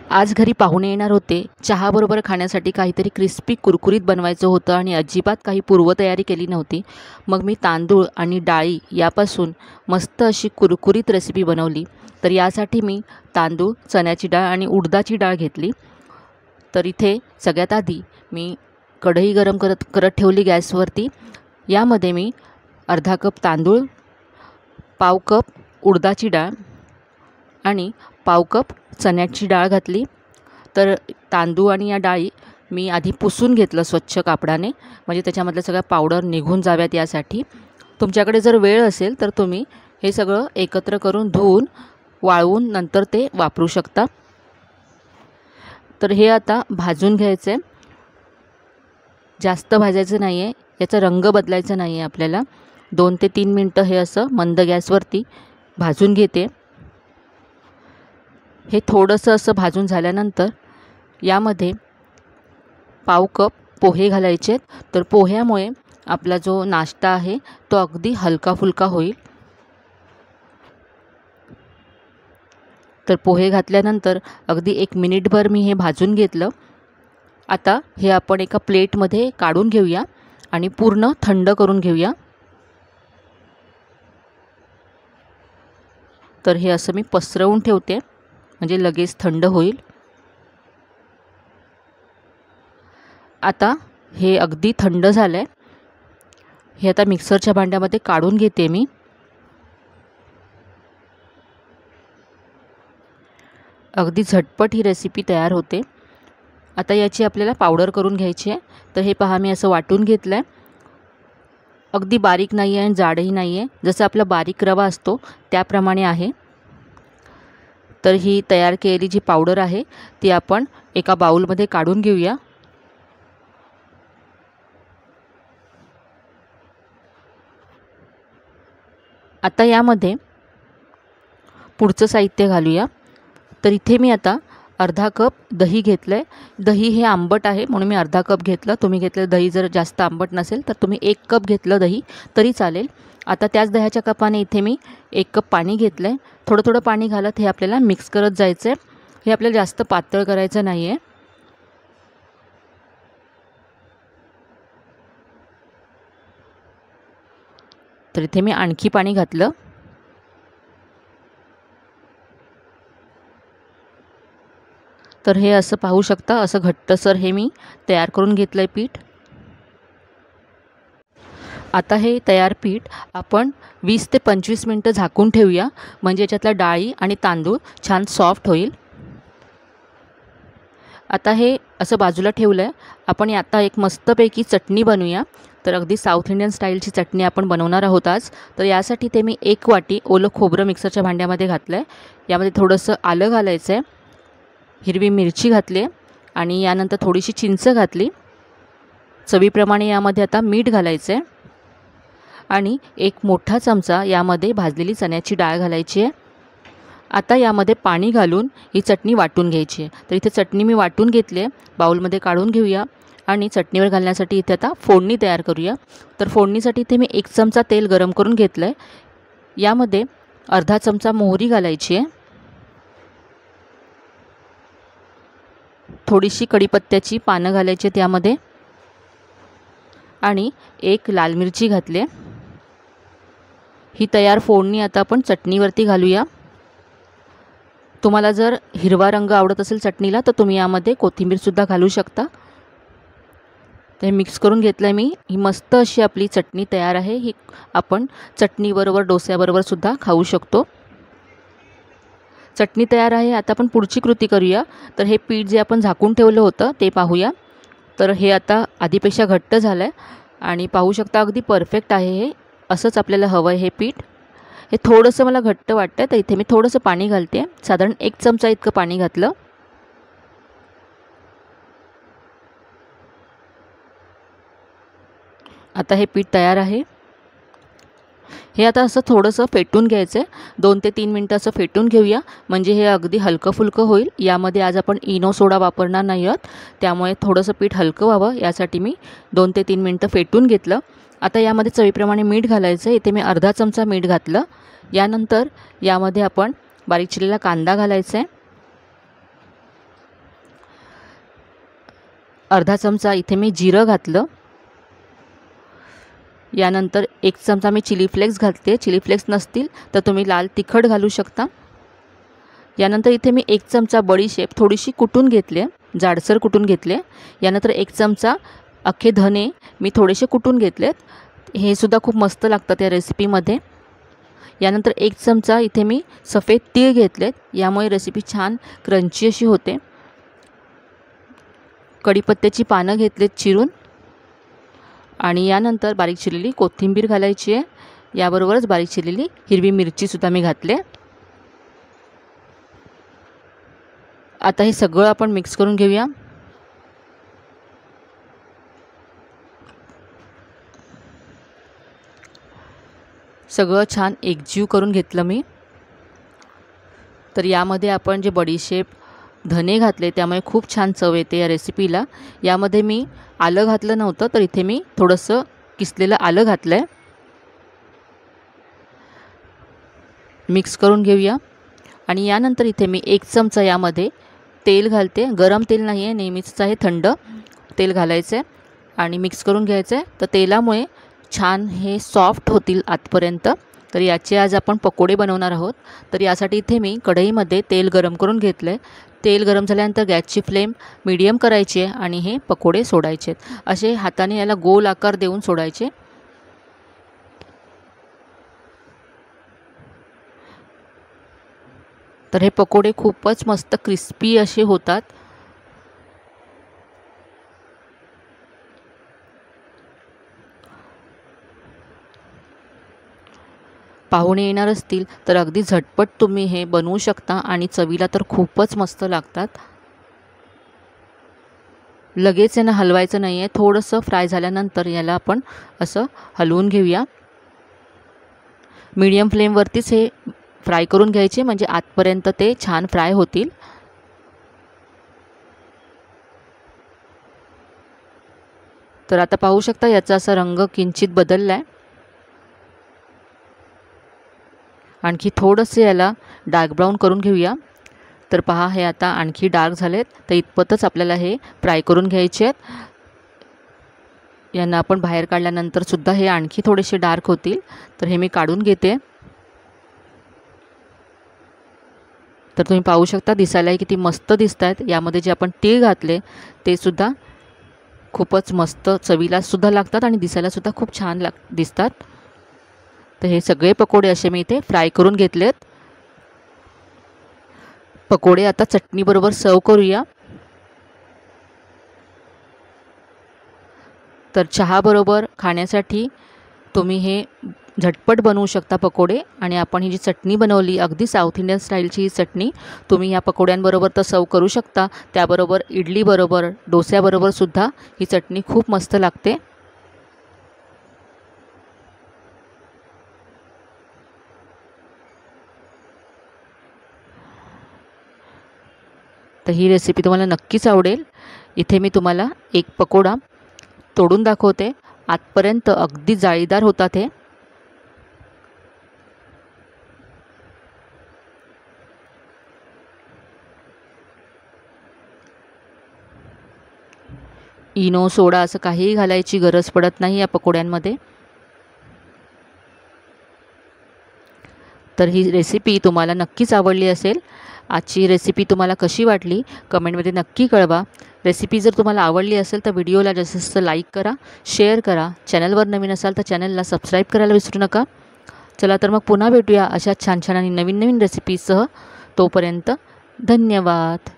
आज घरी पाहुणे येणार होते. चहाबरोबर खाण्यासाठी काहीतरी क्रिस्पी कुरकुरीत बनवायचं होतं आणि अजिबात काही पूर्वतयारी केली नव्हती. मग मी तांदूळ आणि डाळी यापासून मस्त अशी कुरकुरीत रेसिपी बनवली. तर यासाठी मी तांदूळ, चण्याची डाळ आणि उडदाची डाळ घेतली. तर इथे सगळ्यात आधी मी कढई गरम करत ठेवली गॅसवरती. यामध्ये मी अर्धा कप तांदूळ, पाव कप उडदाची डाळ आणि पाव कप चण्याची डाळ घातली. तर तांदूळ आणि या डाळी मी आधी पुसून घेतलं स्वच्छ कापडाने, म्हणजे त्याच्यामधल्या सगळ्या पावडर निघून जाव्यात यासाठी. तुमच्याकडे जर वेळ असेल तर तुम्ही हे सगळं एकत्र करून धुवून वाळवून नंतर ते वापरू शकता. तर हे आता भाजून घ्यायचं आहे. जास्त भाजायचं नाही आहे, याचा रंग बदलायचा नाही आहे आपल्याला. 2 ते 3 मिनटं हे असं मंद गॅसवरती भाजून घेते. हे थोडंसं असं भाजून झाल्यानंतर यामध्ये पाव कप पोहे घालायचे. तर पोह्यामुळे आपला जो नाश्ता आहे तो अगदी हलका फुलका होईल. तर पोहे घातल्यानंतर अगदी 1 मिनिटभर मी हे भाजून घेतलं. आता हे आपण एका प्लेटमध्ये काढून घेऊया आणि पूर्ण थंड करून घेऊया. तर हे असं मी पसरवून ठेवते, म्हणजे लगेच थंड होईल. आता हे अगदी थंड झालं आहे. हे आता मिक्सरच्या भांड्यामध्ये काढून घेते मी. अगदी झटपट ही रेसिपी तयार होते. आता याची आपल्याला पावडर करून घ्यायची आहे. तर हे पहा, मी असं वाटून घेतलं आहे. अगदी बारीक नाही आहे आणि जाडही नाही आहे, जसं आपला बारीक रवा असतो त्याप्रमाणे आहे. तर ही तयार केलेली जी पावडर आहे ती आपण एका बाउलमध्ये काढून घेऊया. आता यामध्ये पुढचं साहित्य घालूया. तर इथे मी आता अर्धा कप दही घेतलं आहे. दही हे आंबट आहे म्हणून मी अर्धा कप घेतलं. तुम्ही घेतलं दही जर जास्त आंबट नसेल तर तुम्ही 1 कप घेतलं दही तरी चालेल. आता त्याच दह्याच्या कपाने इथे मी 1 कप पाणी घेतलं आहे. थोडं थोडं पाणी घालत हे आपल्याला मिक्स करत जायचं आहे. हे आपल्याला जास्त पातळ करायचं नाही आहे. तर इथे मी आणखी पाणी घातलं. तर हे असं पाहू शकता, असं घट्टसर हे मी तयार करून घेतलं आहे पीठ. आता हे तयार पीठ आपण 20 ते 25 मिनटं झाकून ठेवूया, म्हणजे याच्यातल्या डाळी आणि तांदूळ छान सॉफ्ट होईल. आता हे असं बाजूला ठेवलं आहे. आपण आता एक मस्तपैकी चटणी बनवूया. तर अगदी साऊथ इंडियन स्टाईलची चटणी आपण बनवणार आहोत आज. तर यासाठी ते मी 1 वाटी ओलं खोबरं मिक्सरच्या भांड्यामध्ये घातलं आहे. यामध्ये थोडंसं आलं घालायचं आहे, हिरवी मिरची घातली आहे आणि यानंतर थोडीशी चिंच घातली. चवीप्रमाणे यामध्ये आता मीठ घालायचं आहे आणि 1 मोठा चमचा यामध्ये भाजलेली चण्याची डाळ घालायची आहे. आता यामध्ये पाणी घालून ही चटणी वाटून घ्यायची आहे. तर इथे चटणी मी वाटून घेतली आहे. बाउलमध्ये काढून घेऊया आणि चटणीवर घालण्यासाठी इथे आता फोडणी तयार करूया. तर फोडणीसाठी इथे मी 1 चमचा तेल गरम करून घेतलं आहे. यामध्ये अर्धा चमचा मोहरी घालायची आहे, थोडीशी कढीपत्त्याची पानं घालायची आहेत यामध्ये आणि 1 लाल मिरची घातली आहे. ही तयार फोडणी आता आपण चटणीवरती घालूया. तुम्हाला जर हिरवा रंग आवडत असेल चटणीला तर तुम्ही यामध्ये कोथिंबीरसुद्धा घालू शकता. ते मिक्स करून घेतलं आहे मी. ही मस्त अशी आपली चटणी तयार आहे. ही आपण चटणीबरोबर डोस्याबरोबरसुद्धा खाऊ शकतो. चटणी तयार आहे. आता आपण पुढची कृती करूया. तर हे पीठ जे आपण झाकून ठेवलं होतं ते पाहूया. तर हे आता आधीपेक्षा घट्ट झालं आहे आणि पाहू शकता अगदी परफेक्ट आहे. हे असंच आपल्याला हवं आहे हे पीठ. हे थोडंसं मला घट्ट वाटतं तर इथे मी थोडंसं पाणी घालते. साधारण 1 चमचा इतकं पाणी घातलं. आता हे पीठ तयार आहे. हे आता असं थोडंसं फेटून घ्यायचं आहे. 2 ते 3 मिनटं असं फेटून घेऊया, म्हणजे हे अगदी हलकं फुलकं होईल. यामध्ये आज आपण इनो सोडा वापरणार नाही आहोत, त्यामुळे थोडंसं पीठ हलकं व्हावं यासाठी मी 2 ते 3 मिनटं फेटून घेतलं. आता यामध्ये चवीप्रमाणे मीठ घालायचं आहे. इथे मी अर्धा चमचा मीठ घातलं. यानंतर यामध्ये आपण बारीक चिरलेला कांदा घालायचा आहे अर्धा चमचा इथे मी जिरं घातलं. यानंतर 1 चमचा मी चिली फ्लेक्स घातले. चिली फ्लेक्स नसतील तर तुम्ही लाल तिखट घालू शकता. यानंतर इथे मी 1 चमचा बडीशेप थोडीशी कुटून घेतली, जाडसर कुटून घेतले. यानंतर 1 चमचा अख्खे धने मी थोडेसे कुटून घेतलेत. हे सुद्धा खूप मस्त लागतात या रेसिपीमध्ये. यानंतर 1 चमचा इथे मी सफेद तीळ घेतलेत. यामुळे रेसिपी छान क्रंची अशी होते. कढीपत्त्याची पानं घेतलेत चिरून आणि यानंतर बारीक चिरलेली कोथिंबीर घालायची आहे. याबरोबरच बारीक चिरलेली हिरवी मिरचीसुद्धा मी घातले. आता हे सगळं आपण मिक्स करून घेऊया. सगळं छान एकजीव करून घेतलं मी. तर यामध्ये आपण जे बडीशेप धने घातले त्यामुळे खूप छान चव येते या रेसिपीला. यामध्ये मी आलं घातलं नव्हतं, तर इथे मी थोडंसं किसलेलं आलं घातलं आहे. मिक्स करून घेऊया. आणि यानंतर इथे मी 1 चमचा यामध्ये तेल घालते. गरम तेल नाही आहे, नेहमीच आहे, थंड तेल घालायचं आहे आणि मिक्स करून घ्यायचं आहे. तर तेलामुळे छान हे सॉफ्ट होतील आतपर्यंत. तर याचे आज आपण पकोडे बनवणार आहोत. तर यासाठी इथे मी कढईमध्ये तेल गरम करून घेतलं आहे. तेल गरम झाल्यानंतर गॅसची फ्लेम मीडियम करायची आहे आणि हे पकोडे सोडायचे आहेत. असे हाताने याला गोल आकार देऊन सोडायचे. तर हे पकोडे खूपच मस्त क्रिस्पी असे होतात. पाहुणे येणार असतील तर अगदी झटपट तुम्ही हे बनवू शकता आणि चवीला तर खूपच मस्त लागतात. लगेच यांना हलवायचं नाही आहे. थोडंसं फ्राय झाल्यानंतर याला आपण असं हलवून घेऊया. मीडियम फ्लेमवरतीच हे फ्राय करून घ्यायचे, म्हणजे आतपर्यंत ते छान फ्राय होतील. तर आता पाहू शकता याचा असा रंग किंचित बदलला आहे. आणखी थोडंसं याला डार्क ब्राऊन करून घेऊया. तर पहा हे आता आणखी डार्क झालेत. तर इतपतच आपल्याला हे फ्राय करून घ्यायचे आहेत. यांना आपण बाहेर काढल्यानंतरसुद्धा हे आणखी थोडेसे डार्क होतील. तर हे मी काढून घेते. तर तुम्ही पाहू शकता दिसायलाही किती मस्त दिसत आहेत. यामध्ये जे आपण तीळ घातले ते सुद्धा खूपच मस्त चवीलासुद्धा लागतात आणि दिसायलासुद्धा खूप छान दिसतात. तर हे सगळे पकोडे असे मी इथे फ्राय करून घेतलेत. पकोडे आता चटणीबरोबर सर्व करूया. तर चहाबरोबर खाण्यासाठी तुम्ही हे झटपट बनवू शकता पकोडे. आणि आपण ही जी चटणी बनवली अगदी साऊथ इंडियन स्टाईलची ही चटणी तुम्ही ह्या पकोड्यांबरोबर तर सर्व करू शकता. त्याबरोबर इडलीबरोबर, डोस्याबरोबरसुद्धा ही चटणी खूप मस्त लागते. तर ही रेसिपी तुम्हाला नक्कीच आवडेल. इथे मी तुम्हाला एक पकोडा तोडून दाखवते. आतपर्यंत अगदी जाळीदार होतात हे. इनो, सोडा असं काहीही घालायची गरज पडत नाही या पकोड्यांमध्ये. तर ही रेसिपी तुम्हाला नक्कीच आवडली असेल. आजची रेसिपी तुम्हाला कशी वाटली कमेंटमध्ये नक्की कळवा. रेसिपी जर तुम्हाला आवडली असेल तर व्हिडिओला जास्तीत जास्त लाईक करा, शेअर करा. चॅनलवर नवीन असाल तर चॅनलला सबस्क्राईब करायला विसरू नका. चला तर मग पुन्हा भेटूया अशा छान छान आणि नवीन नवीन रेसिपीसह. तोपर्यंत धन्यवाद.